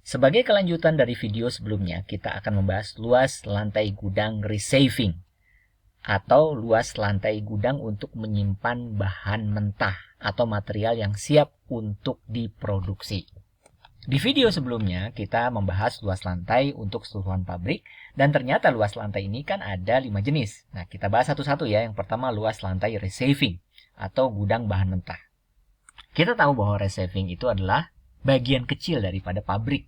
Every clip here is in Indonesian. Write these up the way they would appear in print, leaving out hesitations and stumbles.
Sebagai kelanjutan dari video sebelumnya, kita akan membahas luas lantai gudang receiving atau luas lantai gudang untuk menyimpan bahan mentah atau material yang siap untuk diproduksi. Di video sebelumnya, kita membahas luas lantai untuk keseluruhan pabrik, dan ternyata luas lantai ini kan ada 5 jenis. Nah, kita bahas satu-satu ya. Yang pertama, luas lantai receiving atau gudang bahan mentah. Kita tahu bahwa receiving itu adalah bagian kecil daripada pabrik.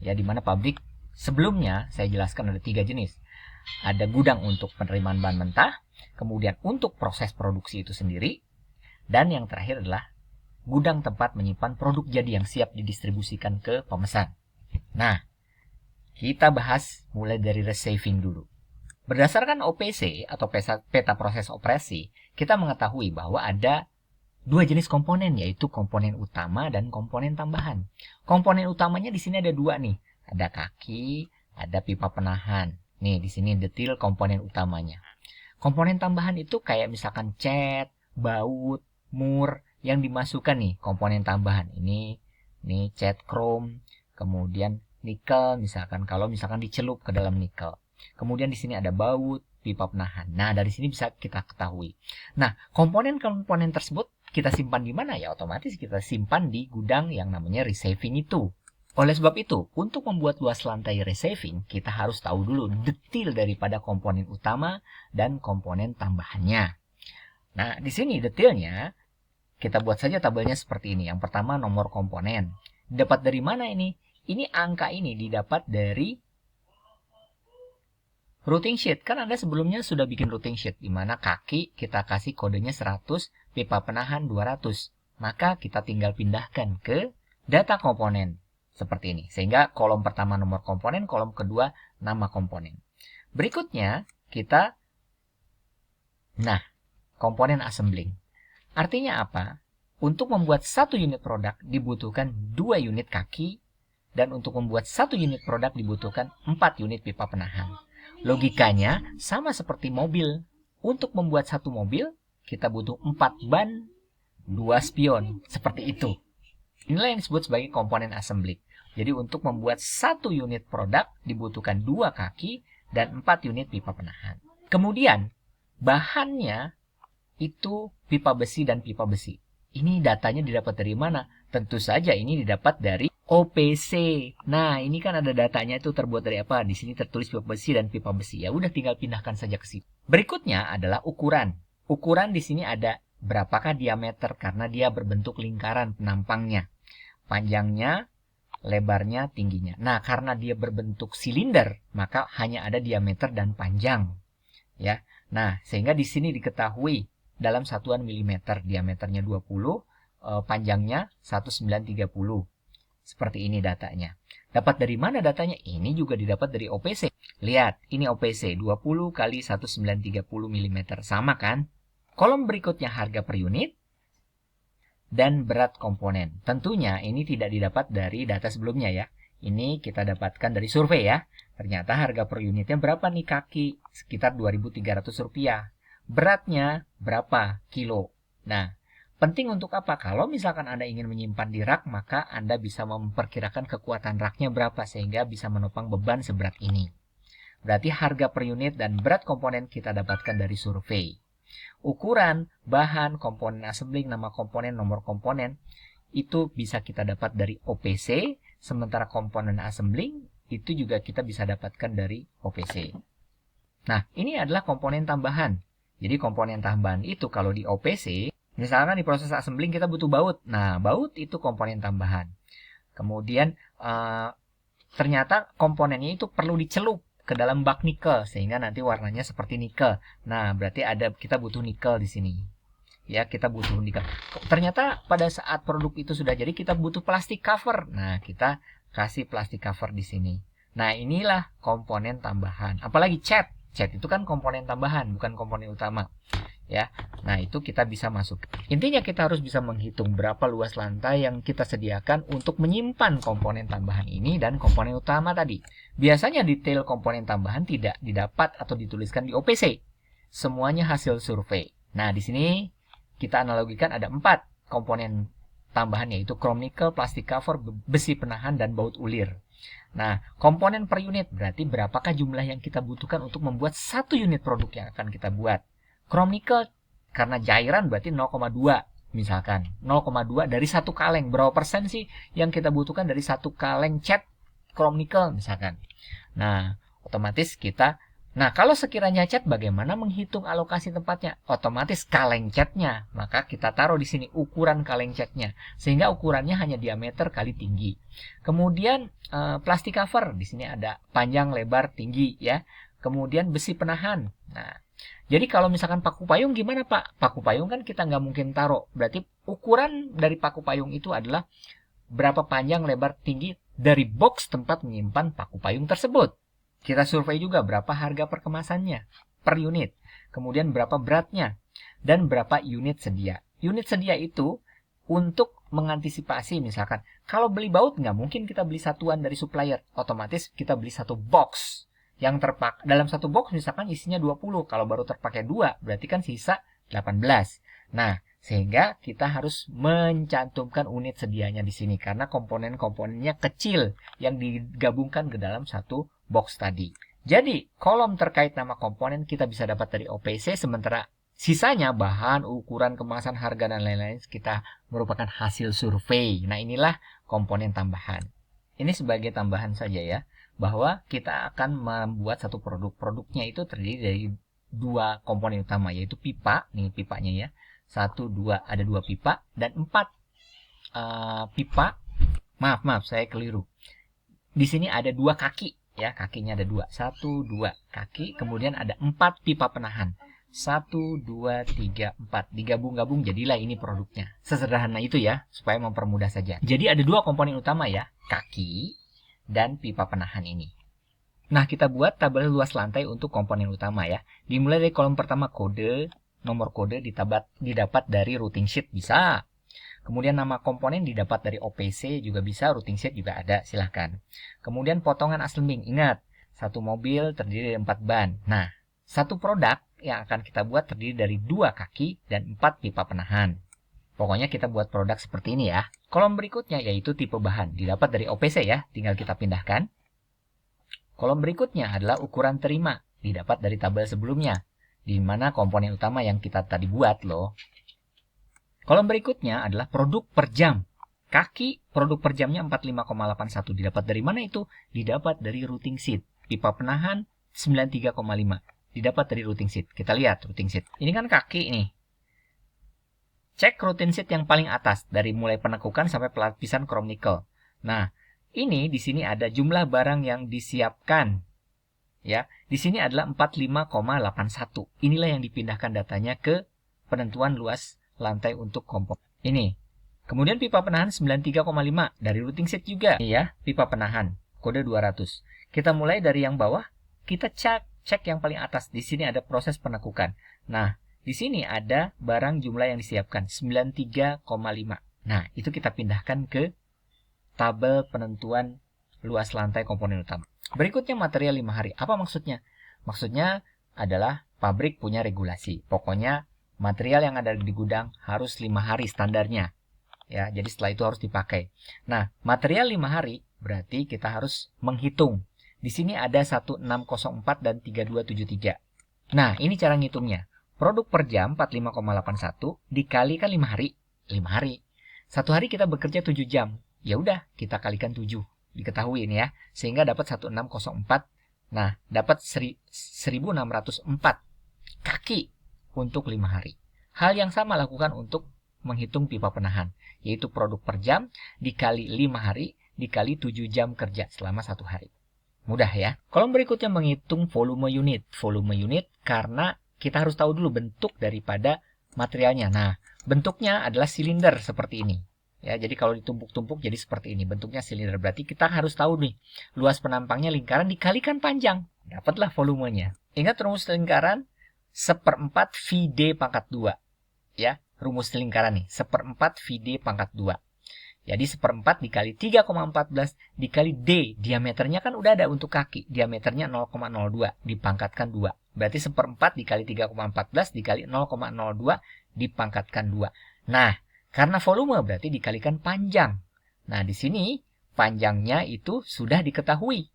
Ya, di mana pabrik sebelumnya saya jelaskan ada 3 jenis. Ada gudang untuk penerimaan bahan mentah, kemudian untuk proses produksi itu sendiri, dan yang terakhir adalah gudang tempat menyimpan produk jadi yang siap didistribusikan ke pemesan. Nah, kita bahas mulai dari receiving dulu. Berdasarkan OPC atau peta proses operasi, kita mengetahui bahwa ada 2 jenis komponen, yaitu komponen utama dan komponen tambahan. Komponen utamanya di sini ada 2 nih. Ada kaki, ada pipa penahan. Nih, di sini detail komponen utamanya. Komponen tambahan itu kayak misalkan cat, baut, mur yang dimasukkan nih komponen tambahan. Ini cat chrome, kemudian nikel misalkan kalau misalkan dicelup ke dalam nikel. Kemudian di sini ada baut, pipa penahan. Nah, dari sini bisa kita ketahui. Nah, komponen-komponen tersebut kita simpan di mana? Ya, otomatis kita simpan di gudang yang namanya receiving itu. Oleh sebab itu, untuk membuat luas lantai receiving, kita harus tahu dulu detail daripada komponen utama dan komponen tambahannya. Nah, di sini detailnya, kita buat saja tabelnya seperti ini. Yang pertama, nomor komponen. Dapat dari mana ini? Ini angka ini didapat dari routing sheet. Kan Anda sebelumnya sudah bikin routing sheet, di mana kaki kita kasih kodenya 100, pipa penahan 200. Maka kita tinggal pindahkan ke data komponen. Seperti ini. Sehingga kolom pertama nomor komponen, kolom kedua nama komponen. Berikutnya, komponen assembling. Artinya apa? Untuk membuat 1 unit produk dibutuhkan 2 unit kaki, dan untuk membuat 1 unit produk dibutuhkan 4 unit pipa penahan. Logikanya sama seperti mobil. Untuk membuat 1 mobil, kita butuh 4 ban, 2 spion. Seperti itu. Inilah yang disebut sebagai komponen assembly. Jadi untuk membuat 1 unit produk dibutuhkan 2 kaki dan 4 unit pipa penahan. Kemudian bahannya itu pipa besi dan pipa besi. Ini datanya didapat dari mana? Tentu saja ini didapat dari OPC. Nah, ini kan ada datanya itu terbuat dari apa? Di sini tertulis pipa besi dan pipa besi. Ya udah tinggal pindahkan saja ke situ. Berikutnya adalah ukuran. Ukuran di sini ada berapakah diameter karena dia berbentuk lingkaran penampangnya. Panjangnya, lebarnya, tingginya. Nah, karena dia berbentuk silinder, maka hanya ada diameter dan panjang. Ya. Nah, sehingga di sini diketahui dalam satuan milimeter, diameternya 20, panjangnya 1930. Seperti ini datanya. Dapat dari mana datanya? Ini juga didapat dari OPC. Lihat, ini OPC 20 kali 1930 mm. Sama kan? Kolom berikutnya harga per unit dan berat komponen. Tentunya ini tidak didapat dari data sebelumnya ya. Ini kita dapatkan dari survei ya. Ternyata harga per unitnya berapa nih kaki? Sekitar Rp2.300. Beratnya berapa kilo? Nah, penting untuk apa? Kalau misalkan Anda ingin menyimpan di rak, maka Anda bisa memperkirakan kekuatan raknya berapa sehingga bisa menopang beban seberat ini. Berarti harga per unit dan berat komponen kita dapatkan dari survei. Ukuran, bahan, komponen assembling, nama komponen, nomor komponen, itu bisa kita dapat dari OPC, sementara komponen assembling itu juga kita bisa dapatkan dari OPC. Nah, ini adalah komponen tambahan. Jadi komponen tambahan itu kalau di OPC, misalkan di proses assembling kita butuh baut. Nah, baut itu komponen tambahan. Kemudian ternyata komponennya itu perlu dicelup ke dalam bak nikel sehingga nanti warnanya seperti nikel. Nah, berarti kita butuh nikel di sini. Ya, kita butuh nikel. Ternyata pada saat produk itu sudah jadi kita butuh plastik cover. Nah, kita kasih plastik cover di sini. Nah, inilah komponen tambahan. Apalagi cat. Cat itu kan komponen tambahan, bukan komponen utama. Ya. Nah, itu kita bisa masuk. Intinya kita harus bisa menghitung berapa luas lantai yang kita sediakan untuk menyimpan komponen tambahan ini dan komponen utama tadi. Biasanya detail komponen tambahan tidak didapat atau dituliskan di OPC. Semuanya hasil survei. Nah, di sini kita analogikan ada 4 komponen tambahan yaitu chrome nickel, plastik cover, besi penahan, dan baut ulir. Nah, komponen per unit berarti berapakah jumlah yang kita butuhkan untuk membuat satu unit produk yang akan kita buat. Chrome nickel karena cairan berarti 0,2 misalkan. 0,2 dari satu kaleng. Berapa persen sih yang kita butuhkan dari satu kaleng cat chrome nickel misalkan. Nah, otomatis kita kalau sekiranya cat, bagaimana menghitung alokasi tempatnya? Otomatis kaleng catnya. Maka kita taruh di sini ukuran kaleng catnya. Sehingga ukurannya hanya diameter kali tinggi. Kemudian plastik cover. Di sini ada panjang, lebar, tinggi ya. Kemudian besi penahan. Nah, jadi kalau misalkan paku payung gimana Pak? Paku payung kan kita nggak mungkin taruh. Berarti ukuran dari paku payung itu adalah berapa panjang, lebar, tinggi dari box tempat menyimpan paku payung tersebut. Kita survei juga berapa harga per kemasannya per unit. Kemudian berapa beratnya. Dan berapa unit sedia. Unit sedia itu untuk mengantisipasi misalkan. Kalau beli baut nggak mungkin kita beli satuan dari supplier. Otomatis kita beli satu box. Yang dalam satu box misalkan isinya 20. Kalau baru terpakai 2 berarti kan sisa 18. Nah, sehingga kita harus mencantumkan unit sedianya di sini. Karena komponen-komponennya kecil yang digabungkan ke dalam satu box tadi. Jadi, kolom terkait nama komponen kita bisa dapat dari OPC, sementara sisanya bahan, ukuran, kemasan, harga, dan lain-lain kita merupakan hasil survei. Nah, inilah komponen tambahan. Ini sebagai tambahan saja ya, bahwa kita akan membuat satu produk. Produknya itu terdiri dari 2 komponen utama, yaitu pipa, nih pipanya ya. 1, 2, ada 2 pipa, dan 4 pipa. Maaf, saya keliru. Di sini ada 2 kaki. Ya, kakinya ada 2. 1, 2 kaki. Kemudian ada 4 pipa penahan. 1, 2, 3, 4. Digabung-gabung jadilah ini produknya. Sesederhana itu ya, supaya mempermudah saja. Jadi ada 2 komponen utama ya. Kaki dan pipa penahan ini. Nah, kita buat tabel luas lantai untuk komponen utama ya. Dimulai dari kolom pertama kode. Nomor kode didapat dari routing sheet bisa. Kemudian nama komponen didapat dari OPC juga bisa, routing sheet juga ada, silahkan. Kemudian potongan assembling, ingat, satu mobil terdiri dari 4 ban. Nah, satu produk yang akan kita buat terdiri dari 2 kaki dan 4 pipa penahan. Pokoknya kita buat produk seperti ini ya. Kolom berikutnya yaitu tipe bahan, didapat dari OPC ya, tinggal kita pindahkan. Kolom berikutnya adalah ukuran terima, didapat dari tabel sebelumnya, di mana komponen utama yang kita tadi buat loh. Kolom berikutnya adalah produk per jam. Kaki produk per jamnya 45,81. Didapat dari mana itu? Didapat dari routing sheet. Pipa penahan 93,5. Didapat dari routing sheet. Kita lihat routing sheet. Ini kan kaki nih. Cek routing sheet yang paling atas dari mulai penekukan sampai pelapisan chrome nickel. Nah, ini di sini ada jumlah barang yang disiapkan. Ya, di sini adalah 45,81. Inilah yang dipindahkan datanya ke penentuan luas lantai untuk kompon ini. Kemudian pipa penahan 93,5 dari routing sheet juga. Ini ya, pipa penahan kode 200. Kita mulai dari yang bawah, kita cek yang paling atas. Di sini ada proses penekukan. Nah, di sini ada barang jumlah yang disiapkan 93,5. Nah, itu kita pindahkan ke tabel penentuan luas lantai komponen utama. Berikutnya material 5 hari. Apa maksudnya? Maksudnya adalah pabrik punya regulasi. Pokoknya material yang ada di gudang harus 5 hari standarnya. Ya, jadi setelah itu harus dipakai. Nah, material 5 hari berarti kita harus menghitung. Di sini ada 1604 dan 3273. Nah, ini cara ngitungnya. Produk per jam 45,81 dikalikan 5 hari. 5 hari. Satu hari kita bekerja 7 jam. Ya udah, kita kalikan 7. Diketahui ini ya. Sehingga dapat 1604. Nah, dapat 1604 kaki untuk 5 hari. Hal yang sama lakukan untuk menghitung pipa penahan, yaitu produk per jam dikali 5 hari dikali 7 jam kerja selama 1 hari. Mudah ya. Kolom berikutnya menghitung volume unit. Volume unit karena kita harus tahu dulu bentuk daripada materialnya. Nah, bentuknya adalah silinder seperti ini. Ya, jadi kalau ditumpuk-tumpuk jadi seperti ini. Bentuknya silinder. Berarti kita harus tahu nih, luas penampangnya lingkaran dikalikan panjang. Dapatlah volumenya. Ingat rumus lingkaran? 1/4 VD pangkat 2. Ya, rumus lingkaran nih. 1/4 VD pangkat 2. Jadi 1/4 dikali 3,14 dikali D. Diameternya kan udah ada untuk kaki. Diameternya 0,02 dipangkatkan 2. Berarti 1/4 dikali 3,14 dikali 0,02 dipangkatkan 2. Nah, Karena volume berarti dikalikan panjang. Nah, di sini panjangnya itu sudah diketahui.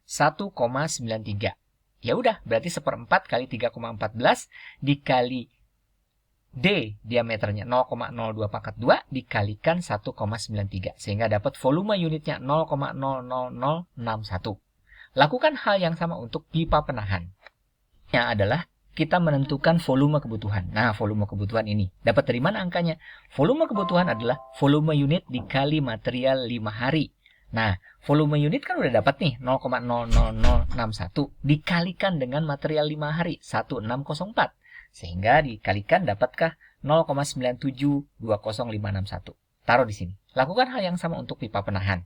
1,93. Ya udah, berarti 1/4 kali 3,14 dikali D diameternya 0,02 pangkat 2 dikalikan 1,93. Sehingga dapat volume unitnya 0,00061. Lakukan hal yang sama untuk pipa penahan. Yang adalah kita menentukan volume kebutuhan. Nah, volume kebutuhan ini. Dapat dari mana angkanya? Volume kebutuhan adalah volume unit dikali material 5 hari. Nah, volume unit kan udah dapat nih 0,00061 dikalikan dengan material 5 hari 1604. Sehingga dikalikan dapatkah 0,9720561. Taruh di sini. Lakukan hal yang sama untuk pipa penahan.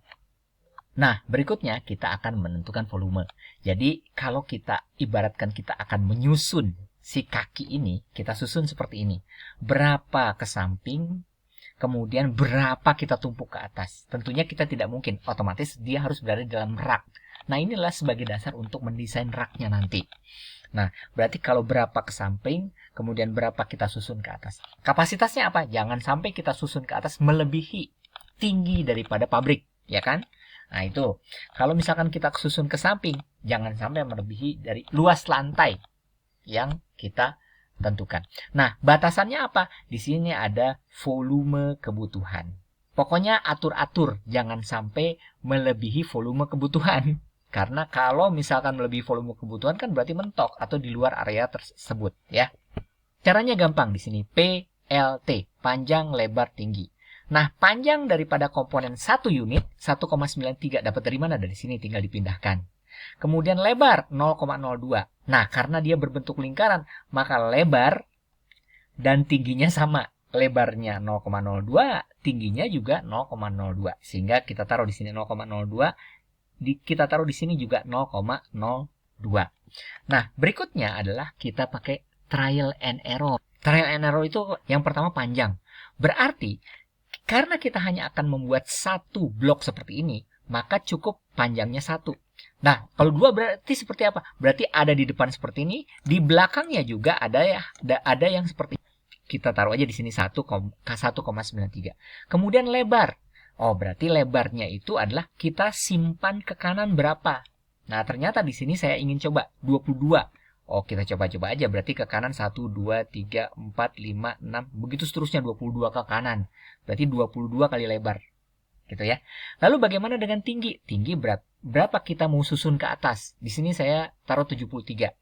Nah, berikutnya kita akan menentukan volume. Jadi, kalau kita ibaratkan kita akan menyusun si kaki ini, kita susun seperti ini. Berapa ke samping, kemudian berapa kita tumpuk ke atas. Tentunya kita tidak mungkin, otomatis dia harus berada di dalam rak. Nah, inilah sebagai dasar untuk mendesain raknya nanti. Nah, berarti kalau berapa ke samping, kemudian berapa kita susun ke atas. Kapasitasnya apa? Jangan sampai kita susun ke atas melebihi tinggi daripada pabrik, ya kan? Nah, itu. Kalau misalkan kita susun ke samping, jangan sampai melebihi dari luas lantai yang kita tentukan. Nah, batasannya apa? Di sini ada volume kebutuhan. Pokoknya atur-atur, jangan sampai melebihi volume kebutuhan. Karena kalau misalkan melebihi volume kebutuhan kan berarti mentok atau di luar area tersebut, ya. Caranya gampang di sini. PLT, panjang, lebar, tinggi. Nah, panjang daripada komponen 1 unit 1,93 dapat dari mana? Dari sini tinggal dipindahkan. Kemudian lebar 0,02. Nah, karena dia berbentuk lingkaran, maka lebar dan tingginya sama. Lebarnya 0,02, tingginya juga 0,02. Sehingga kita taruh di sini 0,02. Kita taruh di sini juga 0,02. Nah, berikutnya adalah kita pakai trial and error. Trial and error itu yang pertama panjang. Berarti, karena kita hanya akan membuat satu blok seperti ini, maka cukup panjangnya 1. Nah, kalau 2 berarti seperti apa? Berarti ada di depan seperti ini, di belakangnya juga ada yang seperti ini. Kita taruh aja di sini 1,93. Kemudian lebar. Oh, berarti lebarnya itu adalah kita simpan ke kanan berapa. Nah, ternyata di sini saya ingin coba 22. Oh, kita coba-coba aja. Berarti ke kanan 1, 2, 3, 4, 5, 6. Begitu seterusnya 22 ke kanan. Berarti 22 kali lebar. Gitu ya. Lalu bagaimana dengan tinggi? Tinggi berapa kita mau susun ke atas? Di sini saya taruh 73.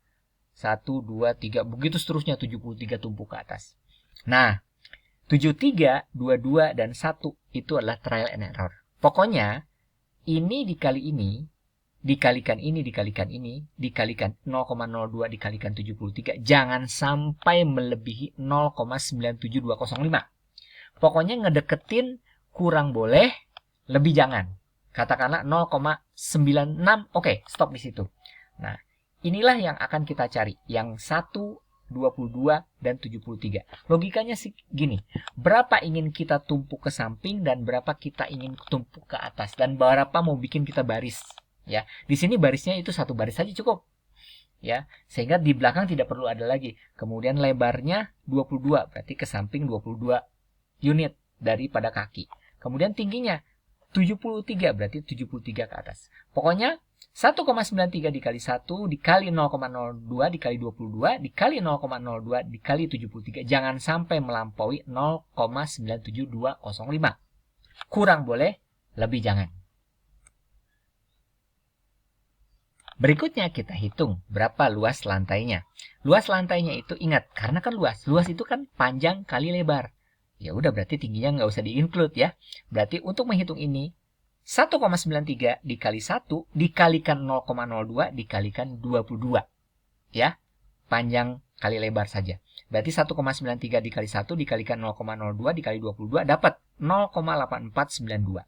1, 2, 3. Begitu seterusnya 73 tumpuk ke atas. Nah, 73, 22, dan 1 itu adalah trial and error. Pokoknya, ini dikali ini, dikalikan ini, dikalikan ini, dikalikan 0,02, dikalikan 73, jangan sampai melebihi 0,97205. Pokoknya ngedeketin kurang boleh, lebih jangan. Katakanlah 0,96, oke, stop di situ. Nah, inilah yang akan kita cari. Yang 1, 22, dan 73. Logikanya sih gini. Berapa ingin kita tumpuk ke samping dan berapa kita ingin tumpuk ke atas. Dan berapa mau bikin kita baris. Ya, di sini barisnya itu satu baris saja cukup. Ya, sehingga di belakang tidak perlu ada lagi. Kemudian lebarnya 22, berarti ke samping 22 unit daripada kaki. Kemudian tingginya 73, berarti 73 ke atas. Pokoknya 1,93 dikali 1 dikali 0,02 dikali 22 dikali 0,02 dikali 73. Jangan sampai melampaui 0,97205. Kurang boleh, lebih jangan. Berikutnya kita hitung berapa luas lantainya. Luas lantainya itu ingat, karena kan luas. Luas itu kan panjang kali lebar. Ya udah, berarti tingginya nggak usah di-include ya. Berarti untuk menghitung ini 1,93 dikali 1 dikalikan 0,02 dikalikan 22. Ya, panjang kali lebar saja. Berarti 1,93 dikali 1 dikalikan 0,02 dikali 22 dapat 0,8492.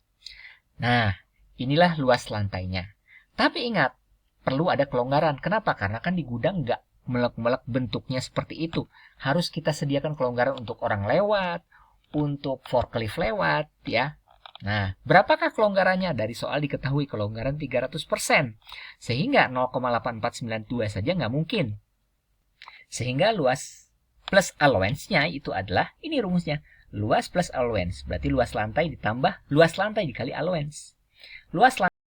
Nah, inilah luas lantainya. Tapi ingat, perlu ada kelonggaran. Kenapa? Karena kan di gudang nggak melek-melek bentuknya seperti itu. Harus kita sediakan kelonggaran untuk orang lewat, untuk forklift lewat, ya. Nah, berapakah kelonggarannya? Dari soal diketahui kelonggaran 300%. Sehingga 0,8492 saja nggak mungkin. Sehingga luas plus allowance-nya itu adalah, ini rumusnya, luas plus allowance. Berarti luas lantai ditambah luas lantai dikali allowance. Luas lantai